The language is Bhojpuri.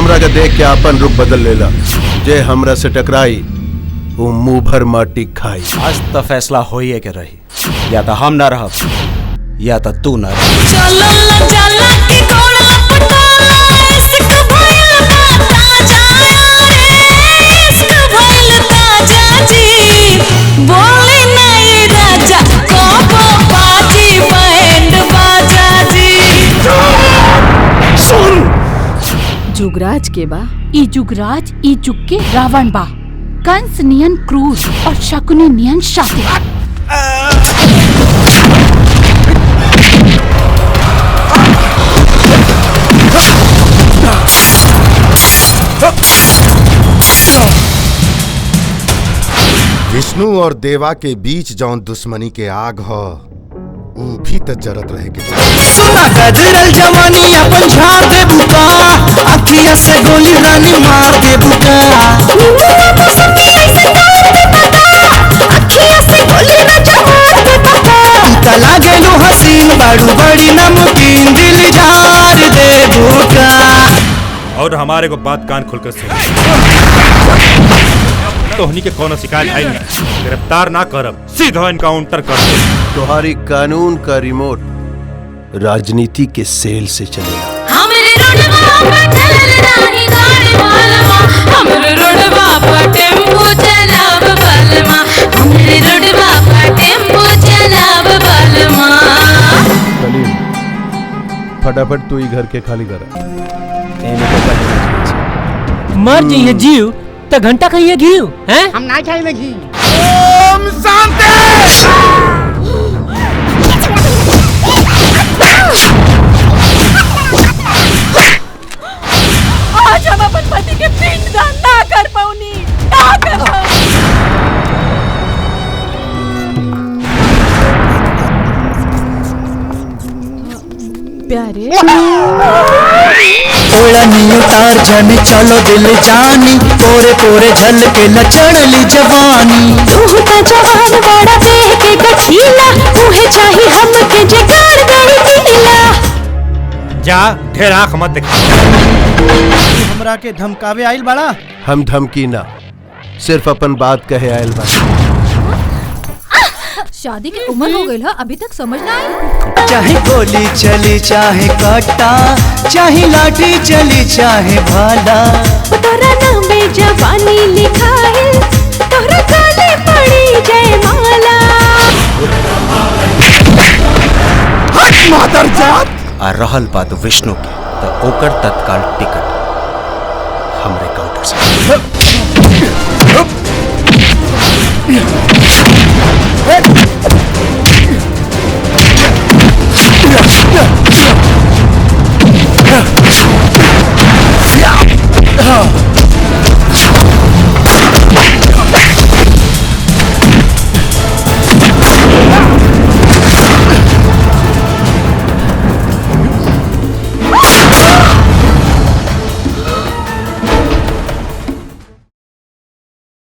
हमरा के देख के अपन रूप बदल लेला। जे हमरा से टकराई वो मुंह भर माटी खाई। आज तो फैसला होइए के रही, या तो हम ना रहब या तो तू ना रह। जुगराज के बा ई जुगराज ई जुग के रावण बा, कंस नियन क्रूर और शकुनी नियन शातिर। विष्णु और देवा के बीच जौन दुश्मनी के आग हो वो भी त जरत रहे के। सुना गजरल जवानी अपन झाड़ दे बुका, अखिया से गोली रानी मार दे बुका। तला गेलू हसीन बाड़ू बड़ी नमकीन, दिल झाड़ दे बुका। और हमारे को बात कान खुलकर सुन, तोहनी के कोनो शिकायत आई नहीं, गिरफ्तार ना करब, सीधा इनकाउंटर कर दे। तुम्हारी कानून का रिमोट राजनीति के सेल से चलेगा। फटाफट तू ही घर के खाली कर। मर जाइए जीव तो घंटा खाइए घी हैं? हम ना खाएंगे घी। ओम शांति। आज हम अपन पति के पिंडदान ना कर पाऊनी, ना कर पाऊनी। प्यारे ओढ़नी उतार जनी चलो दिल जानी, पोरे पोरे झल के लचड़ली जवानी। तू तो जवान बड़ा देह के गठीला, उहे चाही हम के जगाड़ गई दिला। जा ढेर आंख मत दिखा। हमरा के धमकावे आइल बड़ा। हम धमकी ना, सिर्फ अपन बात कहे आयल बा। शादी की उम्र हो गई है, अभी तक समझ ना आई। चाहे गोली चली चाहे काटा, चाहे लाठी चली चाहे भाला, तोरा नाम में जवानी लिखा है, तोरा काले पड़ी जयमाला। हट मादरजात। आ रहल बात विष्णु की तो ओकर तत्काल टिकट हमरे काउंटर से।